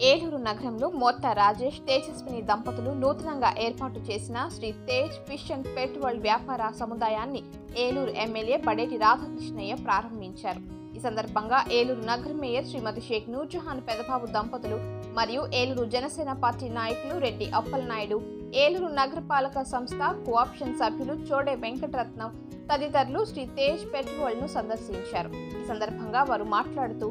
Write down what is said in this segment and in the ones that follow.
ఏలూరు నగరంలో మోత్తా రాజేష్, తేజస్విని దంపతులు నూతనంగా ఏర్పాటు చేసిన Shri Tej fish and pet world వ్యాపార సముదాయాన్ని ఏలూరు ఎమ్మెల్యే బడేటి రాధాకృష్ణయ్య ప్రారంభించారు. ఈ సందర్భంగా ఏలూరు నగర మేయర్ శ్రీమతి షేక్ నూర్జహాన్ పెదబాబు దంపతులు మరియు ఏలూరు జనసేన పార్టీ నాయకులు రెడ్డి అప్పలనాయుడు, ఏలూరు నగరపాలక సంస్థ కోఆప్షన్ సభ్యులు చోడే వెంకటరత్నం తదితరులు శ్రీ తేజ్ పెట్ వరల్డ్ ను సందర్శించారు. ఈ సందర్భంగా వారు మాట్లాడుతూ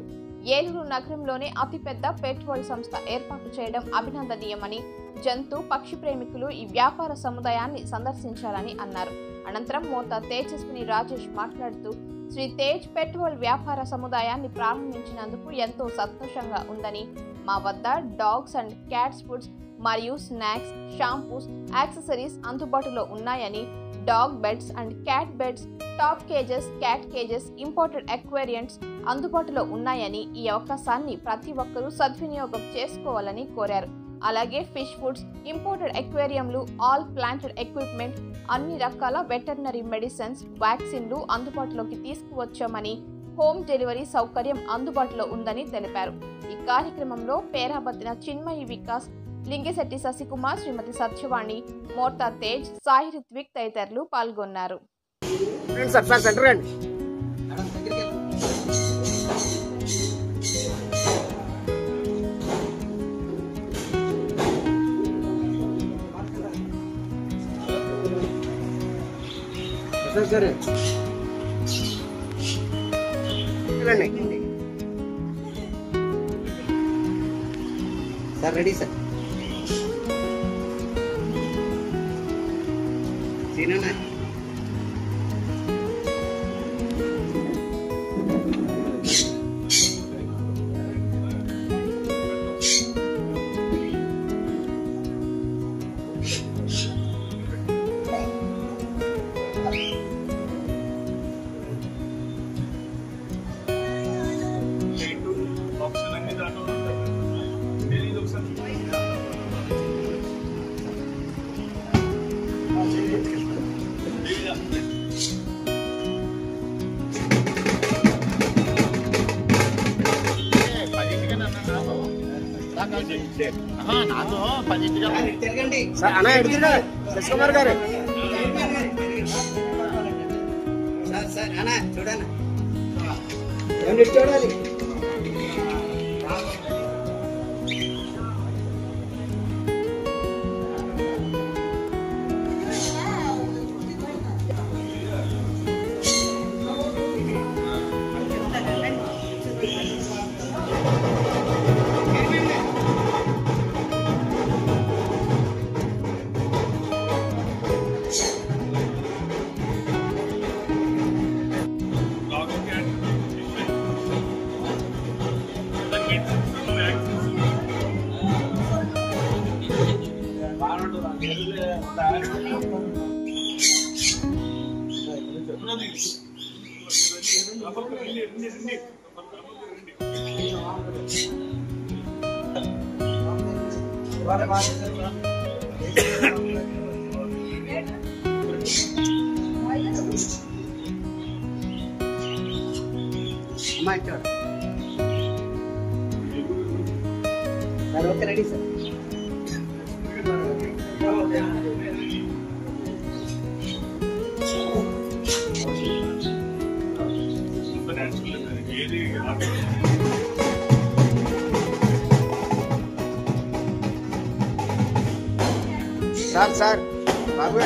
ఏలూరు నగరంలోనే అతిపెద్ద పెట్ వరల్డ్ సంస్థ ఏర్పాటు చేయడం అభినందనీయమని, జంతు పక్షి ప్రేమికులు ఈ వ్యాపార సముదాయాన్ని సందర్శించాలని అన్నారు. అనంతరం మోత్తా తేజస్విని రాజేష్ మాట్లాడుతూ శ్రీ తేజ్ పెట్ వరల్డ్ వ్యాపార సముదాయాన్ని ప్రారంభించినందుకు ఎంతో సంతోషంగా ఉందని, మా వద్ద డాగ్స్ అండ్ క్యాట్స్ ఫుడ్స్ మరియు స్నాక్స్, షాంపూస్, యాక్సెసరీస్ అందుబాటులో ఉన్నాయని, dog beds and cat beds, top cages, cat cages, imported aquariums అందుబాటులో ఉన్నాయని, ఈ అవకాశాన్ని ప్రతి ఒక్కరూ సద్వినియోగం చేసుకోవాలని కోరారు. అలాగే ఫిష్ ఫుడ్స్, ఇంపోర్టెడ్ అక్వేరియంలు, ఆల్ ప్లాంటెడ్ ఎక్విప్మెంట్, అన్ని రకాల వెటర్నరీ మెడిసిన్స్, వ్యాక్సిన్లు అందుబాటులోకి తీసుకువచ్చామని, హోమ్ డెలివరీ సౌకర్యం అందుబాటులో ఉందని తెలిపారు. ఈ కార్యక్రమంలో పేరాబత్తిన చిన్మయి వికాస్, లింగశెట్టి శశికుమార్, శ్రీమతి సత్యవాణి, మోత్తా తేజ్, సాయి రిత్విక్ తదితరులు పాల్గొన్నారు. Sir ready sir. సీనా అన్నా ఎడుతున్నా శశికుమార్ గారు సార్ అన్నా చూడన్నా ఏమిటి చూడాలి. అమ్మా చూడ sir. Okay ready sir. Sir sir బాబు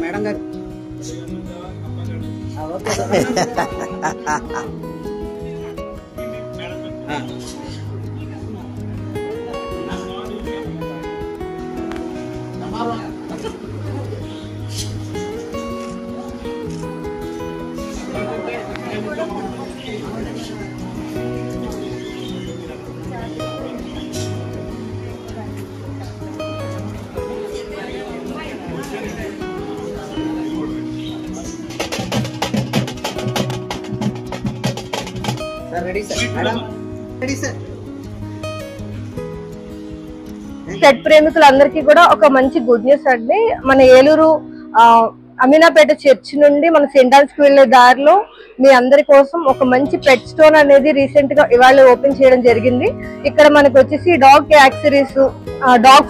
మేడం గారు okay sir ready sir madam ready sir pet ప్రేమికులందరికీ కూడా ఒక మంచి గుడ్ న్యూస్ అండి. మన ఏలూరు అమీనాపేట చర్చ్ నుండి మన సెయింట్ ఆన్స్ కి వెళ్లే దారిలో మీ అందరి కోసం ఒక మంచి పెట్ స్టోర్ అనేది రీసెంట్ గా ఇవాళ ఓపెన్ చేయడం జరిగింది. ఇక్కడ మనకు వచ్చేసి డాగ్ యాక్సెసరీస్, డాగ్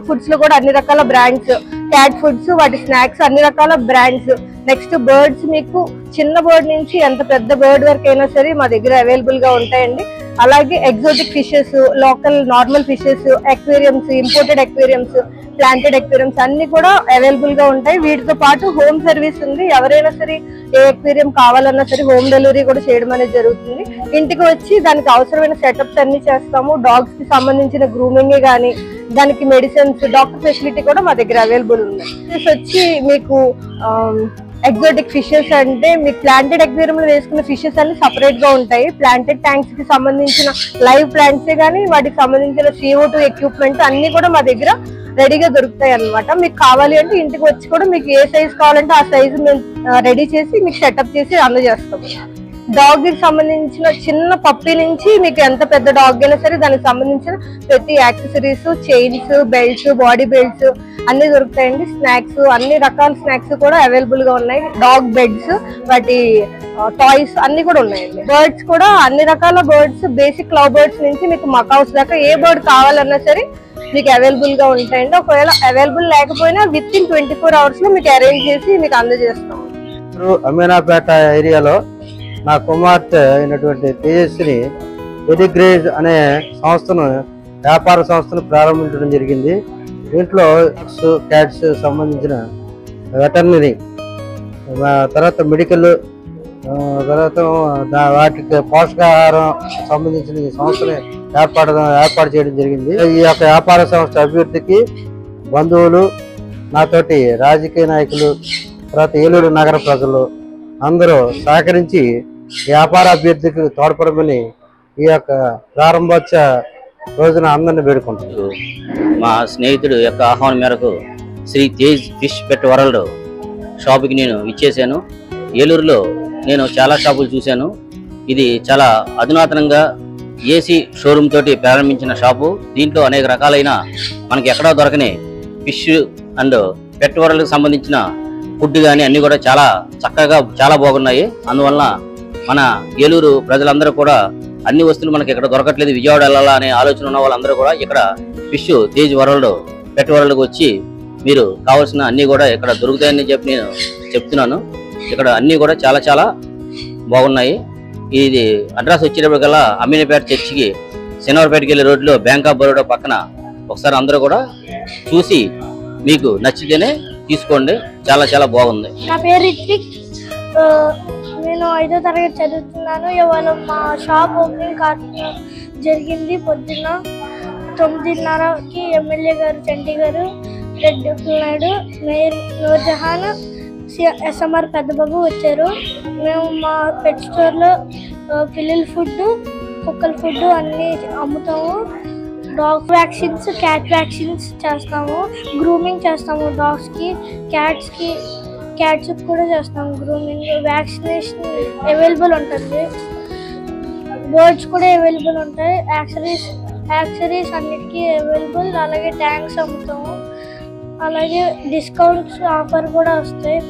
ఫుడ్స్ లో కూడా అన్ని రకాల బ్రాండ్స్, క్యాట్ ఫుడ్స్, వాటి స్నాక్స్ అన్ని రకాల బ్రాండ్స్. నెక్స్ట్ బర్డ్స్, మీకు చిన్న బర్డ్ నుంచి ఎంత పెద్ద బర్డ్ వరకు అయినా సరే మా దగ్గర అవైలబుల్ గా ఉంటాయండి. అలాగే exotic fishes, local normal fishes, aquariums, imported aquariums, planted aquariums అన్ని కూడా అవైలబుల్ గా ఉంటాయి. వీటితో పాటు హోమ్ సర్వీస్ ఉంది. ఎవరైనా సరే ఏ అక్వేరియం కావాలన్నా సరే హోమ్ డెలివరీ కూడా చేయడం అనేది జరుగుతుంది. ఇంటికి వచ్చి దానికి అవసరమైన సెటప్స్ అన్ని చేస్తాము. డాగ్స్ కి సంబంధించిన గ్రూమింగ్ గానీ, దానికి మెడిసిన్స్, డాక్టర్ ఫెసిలిటీ కూడా మా దగ్గర అవైలబుల్ ఉంది. ఇది వచ్చి మీకు ఎగ్జోటిక్ ఫిషెస్ అంటే మీకు ప్లాంటెడ్ అక్వేరియం లో వేసుకున్న ఫిషెస్ అన్ని సపరేట్ గా ఉంటాయి. ప్లాంటెడ్ ట్యాంక్స్ కి సంబంధించిన లైవ్ ప్లాంట్సే గానీ, వాటికి సంబంధించిన CO2 ఎక్విప్మెంట్ అన్ని కూడా మా దగ్గర రెడీగా దొరుకుతాయి అన్నమాట. మీకు కావాలి అంటే ఇంటికి వచ్చి కూడా మీకు ఏ సైజ్ కావాలంటే ఆ సైజు మేము రెడీ చేసి మీకు సెటప్ చేసి అందజేస్తాము. డాగ్ కి సంబంధించిన చిన్న పప్పి నుంచి మీకు ఎంత పెద్ద డాగ్ అయినా సరే దానికి సంబంధించిన ప్రతి accessories, chains, belts, body belts అన్ని దొరుకుతాయండి. స్నాక్స్, అన్ని రకాల స్నాక్స్ కూడా అవైలబుల్ గా ఉన్నాయి. డాగ్ బెడ్స్, వాటి టాయ్స్ అన్ని కూడా ఉన్నాయండి. బర్డ్స్ కూడా అన్ని రకాల బర్డ్స్, బేసిక్ లవ్ బర్డ్స్ నుంచి మీకు మకాస్ దాకా ఏ బర్డ్ కావాలన్నా సరే మీకు అవైలబుల్ గా ఉంటాయండి. ఒకవేళ అవైలబుల్ లేకపోయినా విత్ ఇన్ 24 hours లో మీకు అరేంజ్ చేసి మీకు అందజేస్తాం. అమీనాపేట ఏరియాలో నా కుమార్తె అయినటువంటి తేజస్విని పెడిగ్రేడ్ అనే వ్యాపార సంస్థను ప్రారంభించడం జరిగింది. దీంట్లో క్యాట్స్ సంబంధించిన వెటర్నరీ, తర్వాత మెడికల్, తర్వాత వాటికి పోషకాహారం సంబంధించిన ఈ సంస్థని ఏర్పాటు చేయడం జరిగింది. ఈ యొక్క వ్యాపార సంస్థ అభివృద్ధికి బంధువులు, నాతోటి రాజకీయ నాయకులు, తర్వాత ఏలూరు నగర ప్రజలు అందరూ సహకరించి వ్యాపార అభివృద్ధికి తోడ్పడమని ఈ యొక్క ప్రారంభోత్సవ రోజున అందరిని వేడుకుంటున్నారు. మా స్నేహితుడు యొక్క ఆహ్వానం మేరకు శ్రీ తేజ్ ఫిష్ పెట్ వరల్డ్ షాపుకి నేను ఇచ్చేసాను. ఏలూరులో నేను చాలా షాపులు చూశాను. ఇది చాలా అధునాతనంగా ఏసీ షోరూమ్ తోటి ప్రారంభించిన షాపు. దీంట్లో అనేక రకాలైన మనకి ఎక్కడా దొరకని ఫిష్ అండ్ పెట్ వరల్డ్కి సంబంధించిన ఫుడ్ కానీ అన్ని కూడా చాలా చక్కగా చాలా బాగున్నాయి. అందువల్ల మన ఏలూరు ప్రజలందరూ కూడా అన్ని వస్తువులు మనకి ఇక్కడ దొరకట్లేదు, విజయవాడ వెళ్ళాలా అనే ఆలోచన ఉన్న వాళ్ళందరూ కూడా ఇక్కడ ఫిష్ తేజ్ వరల్డ్ పెట్ వరల్డ్కి వచ్చి మీరు కావాల్సిన అన్ని కూడా ఇక్కడ దొరుకుతాయని చెప్పి నేను చెప్తున్నాను. ఇక్కడ అన్ని కూడా చాలా చాలా బాగున్నాయి. ఇది అడ్రస్ వచ్చేటప్పటికల్లా అమీనాపేట చర్చికి శనివారపేటకి వెళ్ళే రోడ్లో బ్యాంక్ ఆఫ్ బరోడా పక్కన. ఒకసారి అందరూ కూడా చూసి మీకు నచ్చితేనే తీసుకోండి. చాలా చాలా బాగుంది. నా పేరు రిత్విక్. నేను 5వ తరగతి చదువుతున్నాను. ఇవాళ మా షాప్ ఓపెనింగ్ జరిగింది. పొద్దున్న 9:30కి ఎమ్మెల్యే గారు చంటి గారు, రెడ్డి నాయుడు, మేయర్ నూర్జహాన్, SMR పెద్దబాబు వచ్చారు. మేము మా పెట్ స్టోర్లో పిల్లల ఫుడ్, కుక్కల ఫుడ్ అన్నీ అమ్ముతాము. డాగ్ వ్యాక్సిన్స్, క్యాట్ వ్యాక్సిన్స్ చేస్తాము. గ్రూమింగ్ చేస్తాము. డాగ్స్కి, క్యాట్స్కి కూడా చేస్తాము గ్రూమింగ్. వ్యాక్సినేషన్ అవైలబుల్ ఉంటుంది. బర్డ్స్ కూడా అవైలబుల్ ఉంటాయి. యాక్సరీస్ అన్నిటికీ అవైలబుల్. అలాగే ట్యాంక్స్ అమ్ముతాము. అలాగే డిస్కౌంట్స్ ఆఫర్ కూడా వస్తాయి.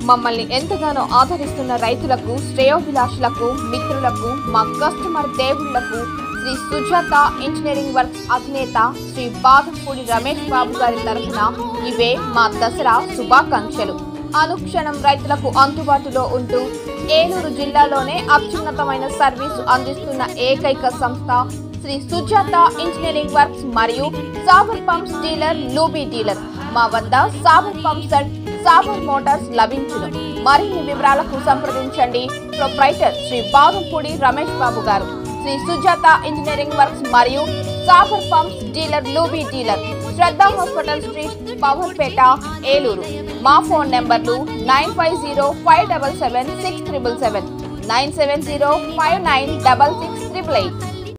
మమ్మల్ని ఎంతగానో ఆదరిస్తున్న రైతులకు, శ్రేయోభిలాషులకు, మిత్రులకు, మా కస్టమర్ దేవుళ్లకు శ్రీ సుజాత ఇంజనీరింగ్ వర్క్స్ అధినేత శ్రీ బాదంపూడి రమేష్ బాబు గారి తరఫున ఇవే మా దసరా శుభాకాంక్షలు. అనుక్షణం రైతులకు అందుబాటులో ఉంటూ ఏలూరు జిల్లాలోనే అత్యున్నతమైన సర్వీసు అందిస్తున్న ఏకైక సంస్థ శ్రీ సుజాత ఇంజనీరింగ్ వర్క్స్ మరియు సాబర్ పంప్స్ డీలర్, లూబీ డీలర్. మా వద్ద సాబర్ పంప్స్ అండ్ సాబర్ మోటార్స్ లభించును. మరిన్ని వివరాలకు సంప్రదించండి ప్రొప్రైటర్ శ్రీ బాదంపూడి రమేష్ బాబు గారు, శ్రీ సుజాత ఇంజనీరింగ్ వర్క్స్ మరియు సాబర్ పంప్స్ డీలర్, లూబీ డీలర్, శ్రద్ధ హాస్పిటల్ స్ట్రీట్, పవర్పేట, ఏలూరు. మా ఫోన్ నెంబర్లు 9505777677, 970596668.